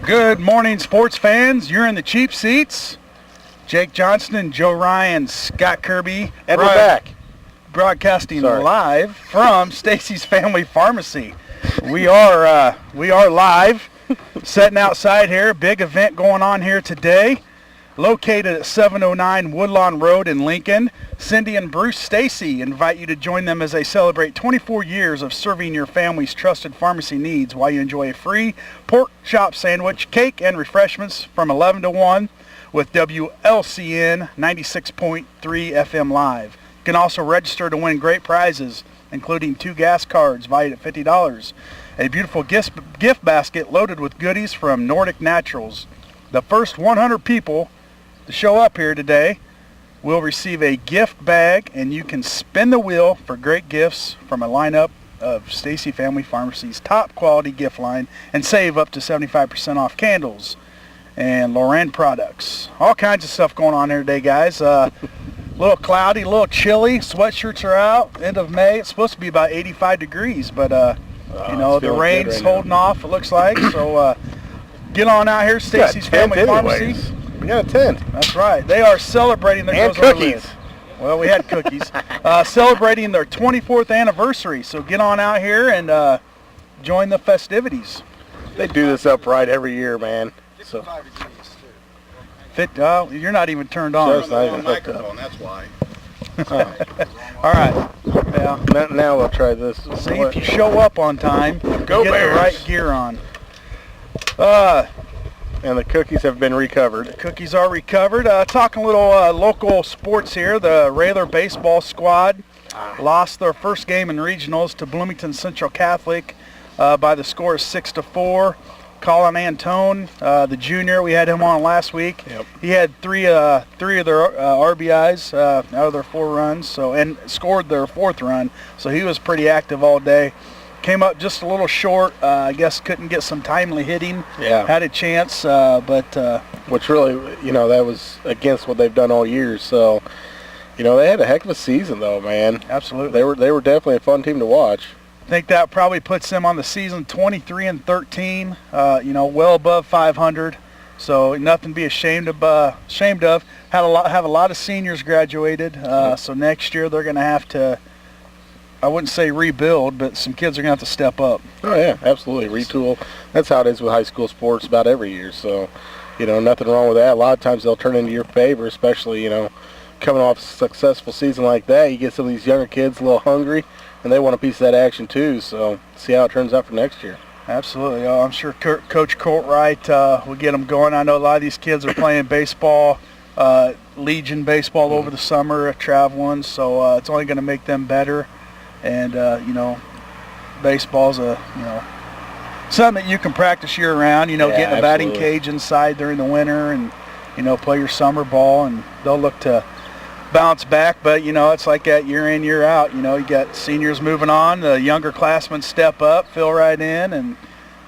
Good morning, sports fans. You're in the cheap seats. Jake Johnston, Joe Ryan, Scott Kirby, and we're back. Broadcasting live from Stacy's Family Pharmacy. We are live, sitting outside here. Big event going on here today. Located at 709 Woodlawn Road in Lincoln, Cindy and Bruce Stacy invite you to join them as they celebrate 24 years of serving your family's trusted pharmacy needs while you enjoy a free pork chop sandwich, cake, and refreshments from 11 to 1 with WLCN 96.3 FM Live. You can also register to win great prizes, including 2 gas cards valued at $50, a beautiful gift basket loaded with goodies from Nordic Naturals. The first 100 people to show up here today will receive a gift bag, and you can spin the wheel for great gifts from a lineup of Stacy Family Pharmacy's top quality gift line and save up to 75% off candles and Loren products. All kinds of stuff going on here today, guys. A little cloudy, a little chilly. Sweatshirts are out. End of May. It's supposed to be about 85 degrees, but you know, the rain's holding off, it looks like. So get on out here, Stacy's Family Pharmacy. We got a tent. That's right. They are celebrating their cookies. Well, we had cookies. Celebrating their 24th anniversary. So get on out here and join the festivities. They do this upright every year, man. So. You're not even turned on. Joe's not even hooked up. That's why. All right. Yeah. Now we'll try this. See if you show up on time. Go get Bears. the right gear on. And the cookies have been recovered. The cookies are recovered. Talking a little local sports here. The Rayler baseball squad lost their first game in regionals to Bloomington Central Catholic by the score of 6-4. Colin Antone, the junior, we had him on last week. Yep. He had three of their RBIs out of their 4 runs, and scored their 4th run. So he was pretty active all day. Came up just a little short. I guess couldn't get some timely hitting. Yeah. Had a chance, but which really, you know, that was against what they've done all year. So, you know, they had a heck of a season, though, man. Absolutely. They were definitely a fun team to watch. I think that probably puts them on the season 23-13. You know, well above 500. So nothing to be ashamed of. Have a lot of seniors graduated. So next year they're going to have to, I wouldn't say rebuild, but some kids are going to have to step up. Oh, yeah, absolutely. Retool. That's how it is with high school sports about every year. So, you know, nothing wrong with that. A lot of times they'll turn into your favor, especially, you know, coming off a successful season like that. You get some of these younger kids a little hungry, and they want a piece of that action too. So see how it turns out for next year. Absolutely. I'm sure Coach Courtwright will get them going. I know a lot of these kids are playing baseball, Legion baseball over the summer, traveling. So it's only going to make them better. And, you know, baseball's something that you can practice year-round, you know, yeah, getting a batting cage inside during the winter and, you know, play your summer ball, and they'll look to bounce back. But, you know, it's like that year in, year out. You know, you got seniors moving on, the younger classmen step up, fill right in, and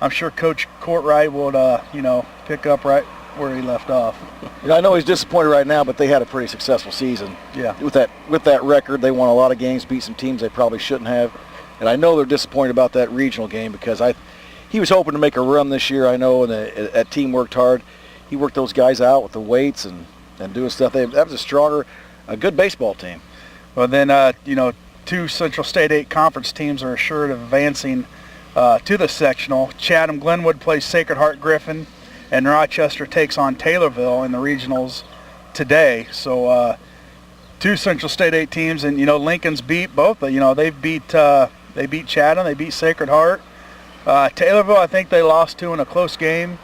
I'm sure Coach Courtwright will, you know, pick up right where he left off. You know, I know he's disappointed right now, but they had a pretty successful season. Yeah. With that record, they won a lot of games, beat some teams they probably shouldn't have. And I know they're disappointed about that regional game because he was hoping to make a run this year. I know, and that team worked hard. He worked those guys out with the weights and doing stuff. That was a good baseball team. Well, then, you know, 2 Central State 8 conference teams are assured of advancing to the sectional. Chatham-Glenwood plays Sacred Heart Griffin, and Rochester takes on Taylorville in the regionals today. So 2 Central State 8 teams, and, you know, Lincoln's beat both. You know, they beat Chatham, they beat Sacred Heart. Taylorville, I think they lost to in a close game.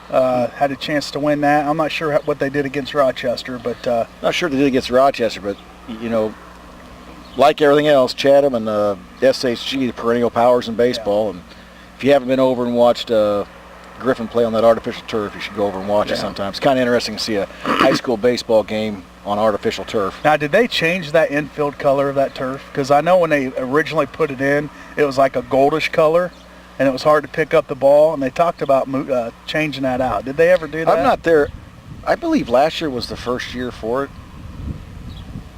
Had a chance to win that. I'm not sure what they did against Rochester, but not sure they did against Rochester, but you know, like everything else, Chatham and SHG, the perennial powers in baseball. Yeah. And if you haven't been over and watched Griffin play on that artificial turf, you should go over and watch it sometime. It's kind of interesting to see a high school baseball game on artificial turf. Now, did they change that infield color of that turf? Because I know when they originally put it in, it was like a goldish color, and it was hard to pick up the ball, and they talked about changing that out. Did they ever do that? I'm not there. I believe last year was the first year for it,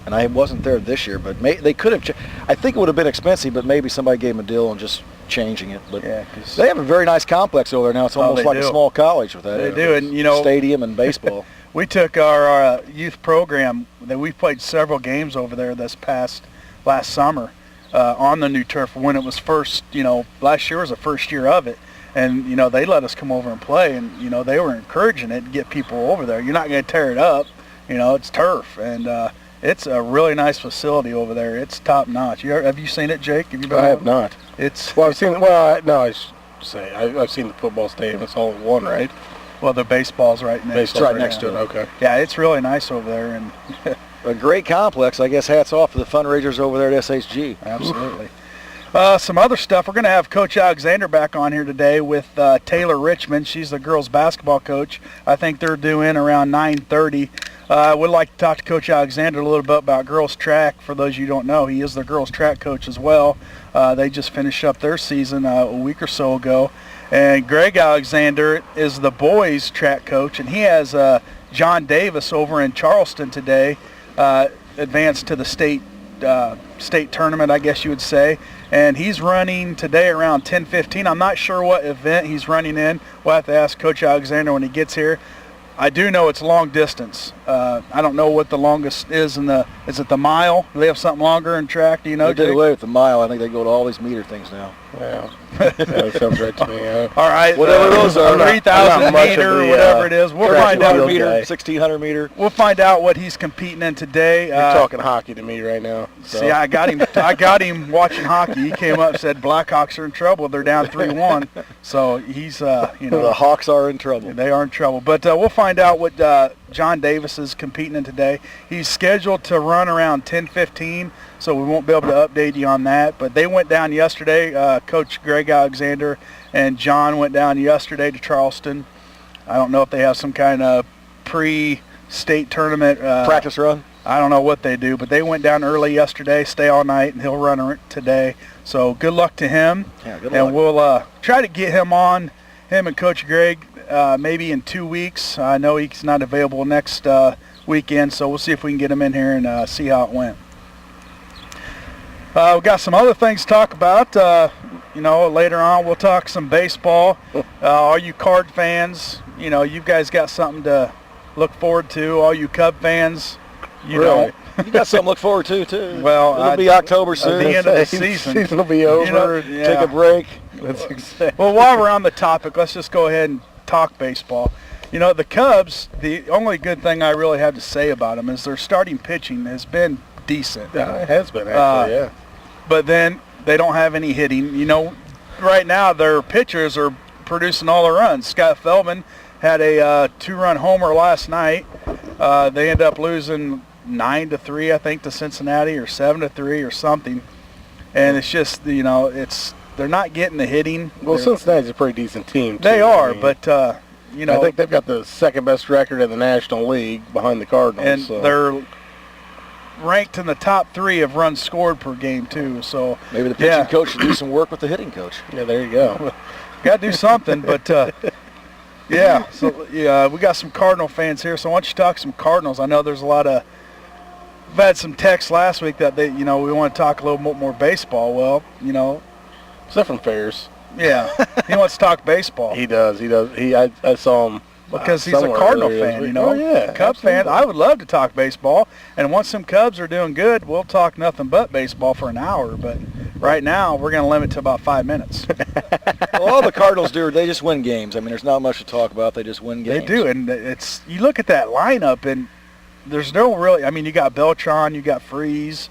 and I wasn't there this year, but they could have. I think it would have been expensive, but maybe somebody gave them a deal and just changing it. But Yeah, 'cause they have a very nice complex over there now. It's almost like a small college with that. They do, and you know, stadium and baseball. we took our youth program that we played several games over there last summer on the new turf when it was first. You know, last year was the first year of it. And, you know, they let us come over and play, and, you know, they were encouraging it to get people over there. You're not going to tear it up. You know, it's turf, and it's a really nice facility over there. It's top-notch. Have you seen it, Jake? Have you been I have not. Well, I've seen it. Well, no, I should say I've seen the football stadium. It's all in one, right? Well, the baseball's right next to it. Okay. Yeah, it's really nice over there, and a great complex. I guess hats off to the fundraisers over there at SHG. Absolutely. Some other stuff. We're going to have Coach Alexander back on here today with Taylor Richmond. She's the girls basketball coach. I think they're due in around 9:30. I would like to talk to Coach Alexander a little bit about girls track. For those of you who don't know, he is the girls track coach as well. They just finished up their season a week or so ago. And Greg Alexander is the boys track coach, and he has John Davis over in Charleston today, advanced to the state tournament, I guess you would say. And he's running today around 10:15. I'm not sure what event he's running in. We'll have to ask Coach Alexander when he gets here. I do know it's long distance. I don't know what the longest is is it the mile? Do they have something longer in track? Do you know, They did Jake? away with the mile. I think they go to all these meter things now. Yeah. That sounds right to me. Yeah. All right, Whatever those are. 3,000 meter, whatever it is. We'll find out. 1,500 meter, 1,600 meter. We'll find out what he's competing in today. You're talking hockey to me right now. So. See, I got him watching hockey. He came up and said Blackhawks are in trouble. They're down 3-1. So he's, you know. The Hawks are in trouble. They are in trouble. But we'll find out what John Davis is competing in today. He's scheduled to run around 10:15, so we won't be able to update you on that. But they went down yesterday. Coach Greg Alexander and John went down yesterday to Charleston. I don't know if they have some kind of pre-state tournament. Practice run? I don't know what they do, but they went down early yesterday, stay all night, and he'll run today. So good luck to him. Yeah, good luck. And we'll try to get him on, him and Coach Greg, maybe in 2 weeks. I know he's not available next weekend, so we'll see if we can get him in here and see how it went. We've got some other things to talk about. You know, later on we'll talk some baseball. All you Card fans, you know, you guys got something to look forward to. All you Cub fans, you know. You got something to look forward to, too. Well, it'll be October soon. At the end of the season. Season will be over. You know, yeah. Take a break. Well, while we're on the topic, let's just go ahead and talk baseball. You know, the Cubs, the only good thing I really have to say about them is their starting pitching has been decent. Yeah, it has been, actually, yeah. But then they don't have any hitting. You know, right now their pitchers are producing all the runs. Scott Feldman had a 2-run homer last night. They ended up losing 9-3, I think, to Cincinnati, or 7-3 or something. And it's just, you know, they're not getting the hitting. Well, Cincinnati's a pretty decent team, too. They are, but, you know. I think they've got the second best record in the National League behind the Cardinals. And so. they're ranked in the top 3 of runs scored per game, too. So maybe the pitching coach should do some work with the hitting coach. Yeah, there you go. Got to do something, but, yeah. So, yeah, we got some Cardinal fans here, so why don't you talk some Cardinals? I know there's a lot of. I've had some texts last week that we want to talk a little more baseball. Well, you know. Except from Ferris. Yeah, he wants to talk baseball. He does. I saw him. Because he's a Cardinal fan, you know. Oh, yeah. Cub fan. I would love to talk baseball. And once some Cubs are doing good, we'll talk nothing but baseball for an hour. But right now, we're going to limit to about 5 minutes. Well, all the Cardinals do, they just win games. I mean, there's not much to talk about. They just win games. They do. And you look at that lineup, and there's no really, I mean, you got Beltran, you got Freeze.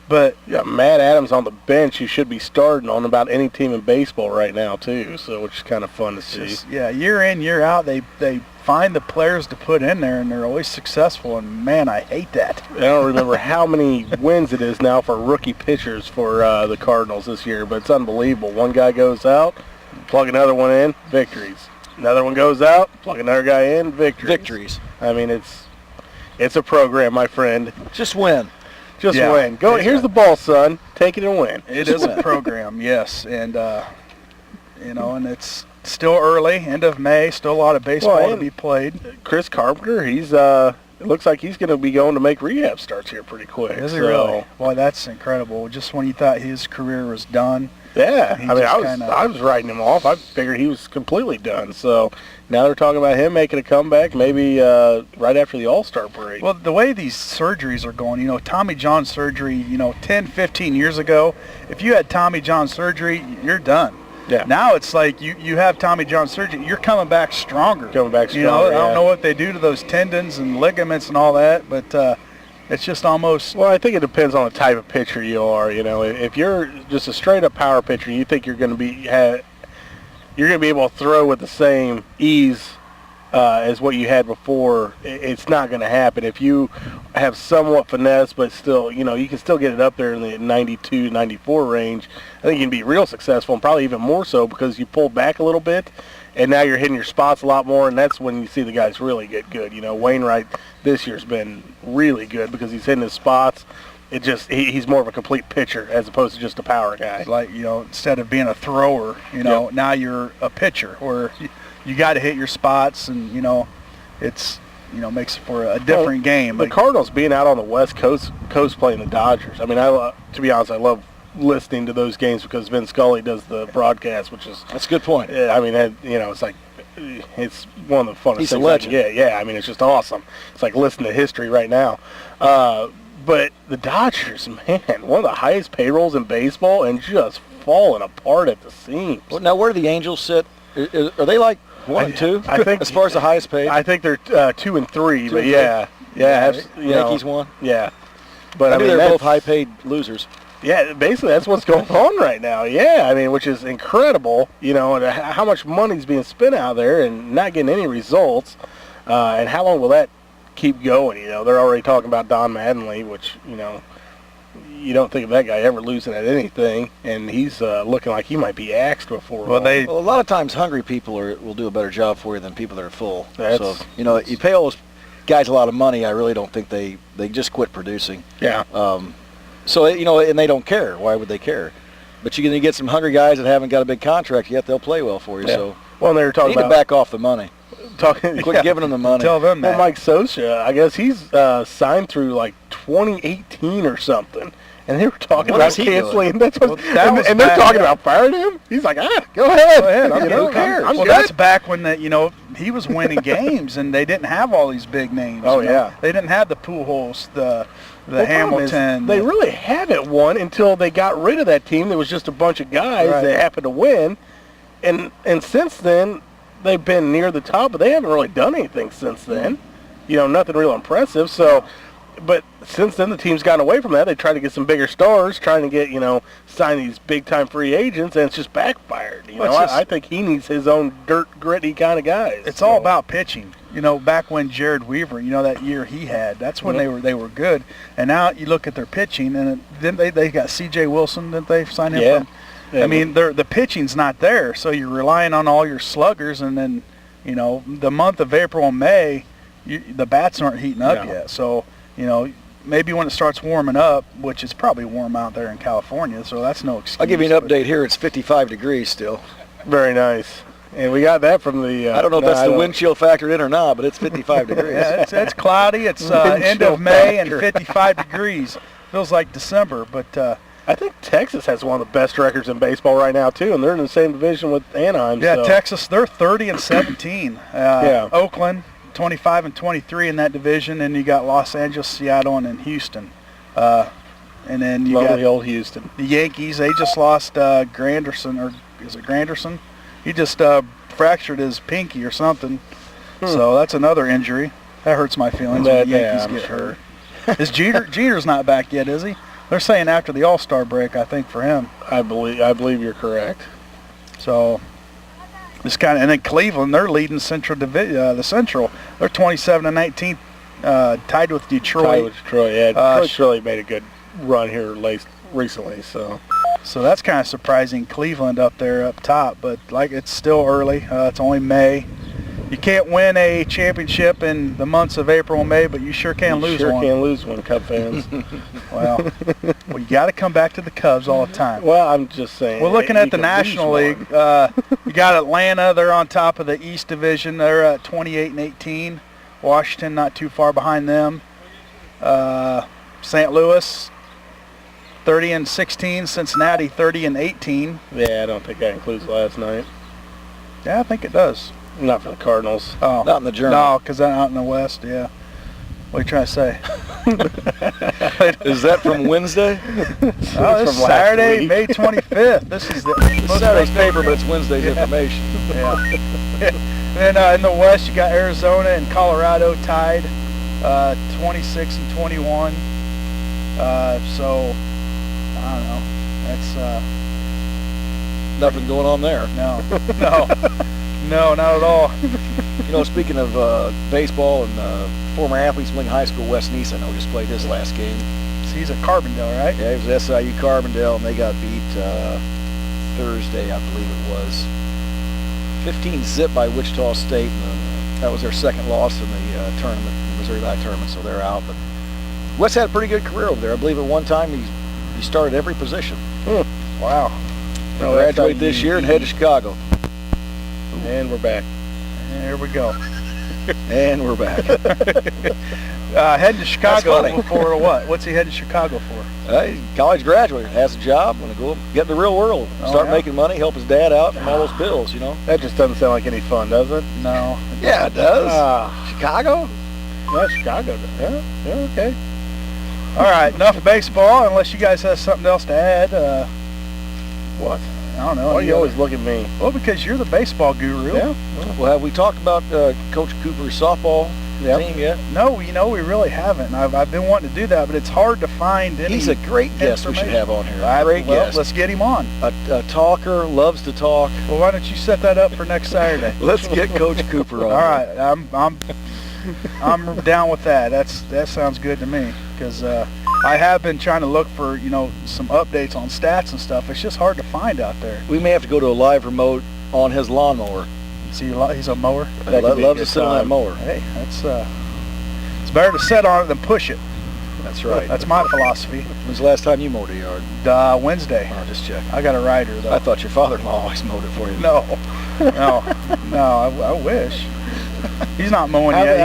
But yeah, Matt Adams on the bench, you should be starting on about any team in baseball right now too. So which is kind of fun to see. Yeah, year in, year out, they find the players to put in there, and they're always successful. And man, I hate that. I don't remember how many wins it is now for rookie pitchers for the Cardinals this year, but it's unbelievable. One guy goes out, plug another one in, victories. Another one goes out, plug another guy in, victories. I mean, it's a program, my friend. Just win. Just win. Go. Here's the ball, son. Take it and win. It is a program, yes, and you know, and it's still early, end of May, still a lot of baseball to be played. Chris Carpenter, he's it looks like he's going to be going to make rehab starts here pretty quick. Is he really? Boy, that's incredible. Just when you thought his career was done. Yeah, He I mean, just I was writing him off. I figured he was completely done. So now they're talking about him making a comeback, maybe right after the All-Star break. Well, the way these surgeries are going, Tommy John surgery, 10, 15 years ago, if you had Tommy John surgery, you're done. Yeah. Now it's like you have Tommy John surgery, you're coming back stronger. Coming back stronger. I don't know what they do to those tendons and ligaments and all that, but it's just almost. Well, I think it depends on the type of pitcher you are. If you're just a straight-up power pitcher, you think you're going to be able to throw with the same ease as what you had before. It's not going to happen. If you have somewhat finesse, but still, you can still get it up there in the 92, 94 range. I think you can be real successful, and probably even more so because you pulled back a little bit, and now you're hitting your spots a lot more, and that's when you see the guys really get good. Wainwright this year's been really good because he's hitting his spots. He's more of a complete pitcher as opposed to just a power guy. It's like, instead of being a thrower, Yep. now you're a pitcher, or you got to hit your spots, and it's makes for a different game. The Cardinals being out on the West Coast playing the Dodgers. I mean, to be honest, I love listening to those games because Vin Scully does the broadcast, which is That's a good point. I mean, it's like it's one of the funnest He's a things. legend. Yeah. I mean, it's just awesome. It's like listening to history right now. But the Dodgers, man, one of the highest payrolls in baseball, and just falling apart at the seams. Well, now, where do the Angels sit? Are they like 1 and 2? I think as far as the highest paid. I think they're 2 and 3, but and yeah. Yankees won. Yeah, but I mean, they're that's both high-paid losers. Yeah, basically that's what's going on right now. Yeah, I mean, which is incredible. And how much money's being spent out there and not getting any results. And how long will that keep going? They're already talking about Don Mattingly, which you don't think of that guy ever losing at anything, and he's looking like he might be axed before. Well, long. Well, a lot of times hungry people will do a better job for you than people that are full. That's- So, you pay all those guys a lot of money. I really don't think they just quit producing. Yeah. So, and they don't care. Why would they care? But you're going to get some hungry guys that haven't got a big contract yet. They'll play well for you. Yeah. So, Well, and they were you talking need to about back off the money. talking. Quit giving them the money. Tell them Well, that. Mike Scioscia, I guess he's signed through like 2018 or something. And they were talking What about is he canceling. That's what, Well, that was and they're back talking then. about firing him. He's like, go ahead. Go ahead. Who cares? Well, that's back when he was winning games, and they didn't have all these big names. Oh, yeah. They didn't have the Pujols, the Well, Hamilton. They really haven't won until they got rid of that team. There was just a bunch of guys Right. that happened to win, and since then they've been near the top, but they haven't really done anything since then. Nothing real impressive. So, but since then the team's gotten away from that. They tried to get some bigger stars, trying to get sign these big time free agents, and it's just backfired. I think he needs his own dirt gritty kind of guys. It's all about pitching. Back when Jared Weaver, that year he had, that's when they were good. And now you look at their pitching, and then they got C.J. Wilson that they signed him from. Yeah. I mean, the pitching's not there, so you're relying on all your sluggers, and then the month of April and May, the bats aren't heating up yet. So maybe when it starts warming up, which is probably warm out there in California, so that's no excuse. I'll give you an update here. It's 55 degrees still. Very nice. And we got that from the... I don't know if that's the wind chill factored in or not, but it's 55 degrees. Yeah, it's cloudy. It's end of May and 55 degrees. Feels like December, but... I think Texas has one of the best records in baseball right now, too, and they're in the same division with Anaheim. Yeah, so. Texas, they're 30-17. Oakland, 25-23 in that division, and you got Los Angeles, Seattle, and then Houston. And then you Lovely got old Houston. the Yankees. They just lost Granderson, or is it Granderson? He just fractured his pinky or something. So that's another injury. That hurts my feelings when the Yankees I'm get sure. hurt. Is Jeter's not back yet, is he? They're saying after the All-Star break, I think, for him. I believe you're correct. So it's and then Cleveland, they're leading the Central. They're 27-19, tied with Detroit. Tied with Detroit, yeah. Detroit's really made a good run here recently, so. So that's kind of surprising, Cleveland up there up top, but it's still early. It's only May. You can't win a championship in the months of April and May, but you sure can lose one. Sure can lose one, Cub fans. Well, you got to come back to the Cubs all the time. Well, I'm just saying. We're looking at the National League. You got Atlanta. They're on top of the East Division. They're at 28-18. Washington not too far behind them. St. Louis, 30-16, Cincinnati 30-18. Yeah, I don't think that includes last night. Yeah, I think it does. Not for the Cardinals. Oh, Not in the Journal. No, because I'm out in the West. Yeah. What are you trying to say? Is that from Wednesday? Oh, this is Saturday, May 25th. This is the Saturday's paper, but it's Wednesday's information. Yeah. And in the West, you got Arizona and Colorado tied, 26-21. So I don't know. That's Nothing going on there. No, not at all. You know, speaking of baseball and former athletes from Lincoln High School, Wes Neese, I know, just played his last game. He's at Carbondale, right? Yeah, he was SIU Carbondale, and they got beat Thursday, I believe it was. 15-zip by Wichita State, and that was their second loss in the tournament, the Missouri Valley tournament, so they're out. But Wes had a pretty good career over there. I believe at one time he started every position. Wow. He'll graduate this year and head to Chicago. And we're back. And here we go. And we're back. Heading to Chicago funny. for what? What's he heading to Chicago for? College graduate, has a job, going to go get in the real world, start making money, help his dad out, and all those bills, you know. That just doesn't sound like any fun, does it? No. Yeah, it does. Chicago? Yeah, Chicago. Yeah, okay. All right, enough baseball, unless you guys have something else to add. What? I don't know. Why do you always look at me? Well, because you're the baseball guru. Yeah. Well, have we talked about Coach Cooper's softball team yet? No, we really haven't. I've been wanting to do that, but it's hard to find any. He's a great guest we should have on here. Great guest. Let's get him on. A talker, loves to talk. Well, why don't you set that up for next Saturday? Let's get Coach Cooper on. All right, I'm down with that. That sounds good to me, because I have been trying to look for some updates on stats and stuff. It's just hard to find out there. We may have to go to a live remote on his lawnmower. He's a mower. Loves to sit on that mower. Hey, it's better to sit on it than push it. That's right. That's my philosophy. When's the last time you mowed a yard? Wednesday. Oh, just check. I got a rider though. I thought your father-in-law always mowed it for you. No. I wish. He's not mowing yet.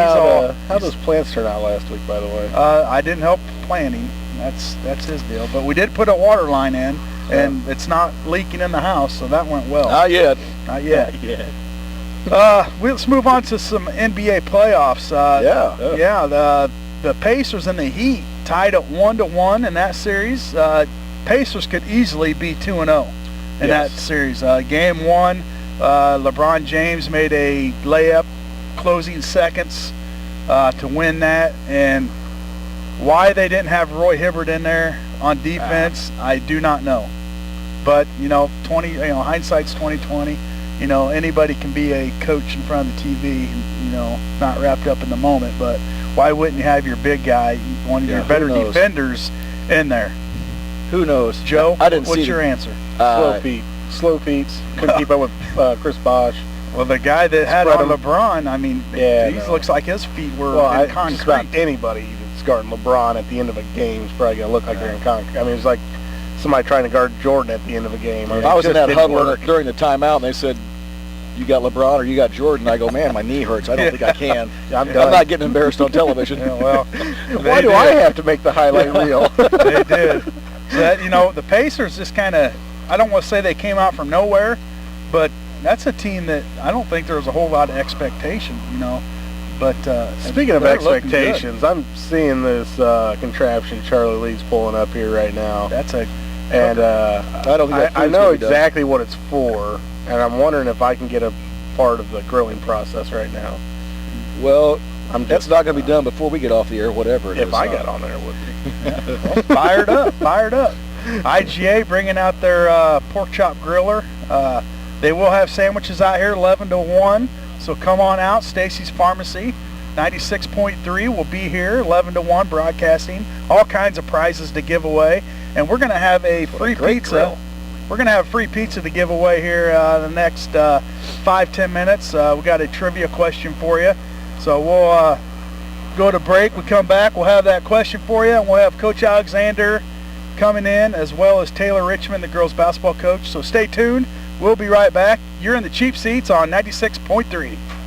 How those plants turn out last week, by the way? I didn't help planting. That's his deal. But we did put a water line in, and it's not leaking in the house, so that went well. Not yet. Not yet. Let's move on to some NBA playoffs. The Pacers and the Heat tied at 1-1 in that series. Pacers could easily be 2-0 in that series. Game 1, LeBron James made a layup closing seconds to win that, and why they didn't have Roy Hibbert in there on defense, I do not know. But hindsight's 20/20. Anybody can be a coach in front of the TV, not wrapped up in the moment. But why wouldn't you have your big guy, one of your better defenders, in there? Who knows? Joe, I didn't see what's your answer? Slow feet. Couldn't keep up with Chris Bosh. Well, the guy that had on LeBron, he looks like his feet were in concrete. Just about anybody that's guarding LeBron at the end of a game is probably going to look like they're in concrete. It was like somebody trying to guard Jordan at the end of a game. I was in that huddle during the timeow, and they said, "You got LeBron or you got Jordan?" I go, "Man, my knee hurts. I don't think I can." I'm not getting embarrassed on television. Why do I have to make the highlight reel? They did. So the Pacers just kind of, I don't want to say they came out from nowhere, but that's a team that I don't think there was a whole lot of expectation, But speaking of expectations, I'm seeing this contraption Charlie Lee's pulling up here right now. I know exactly what it's for, and I'm wondering if I can get a part of the grilling process right now. Well, that's not going to be done before we get off the air, whatever it is. If I got on there, it would be. Well, fired up. IGA bringing out their pork chop griller. They will have sandwiches out here 11-1, so come on out. Stacy's Pharmacy, 96.3 will be here 11-1 broadcasting. All kinds of prizes to give away, and we're going to have a free pizza. Grill. We're going to have free pizza to give away here the next 5-10 minutes. We got a trivia question for you, so we'll go to break. We come back, we'll have that question for you, and we'll have Coach Alexander coming in, as well as Taylor Richmond, the girls basketball coach. So stay tuned. We'll be right back. You're in the cheap seats on 96.3.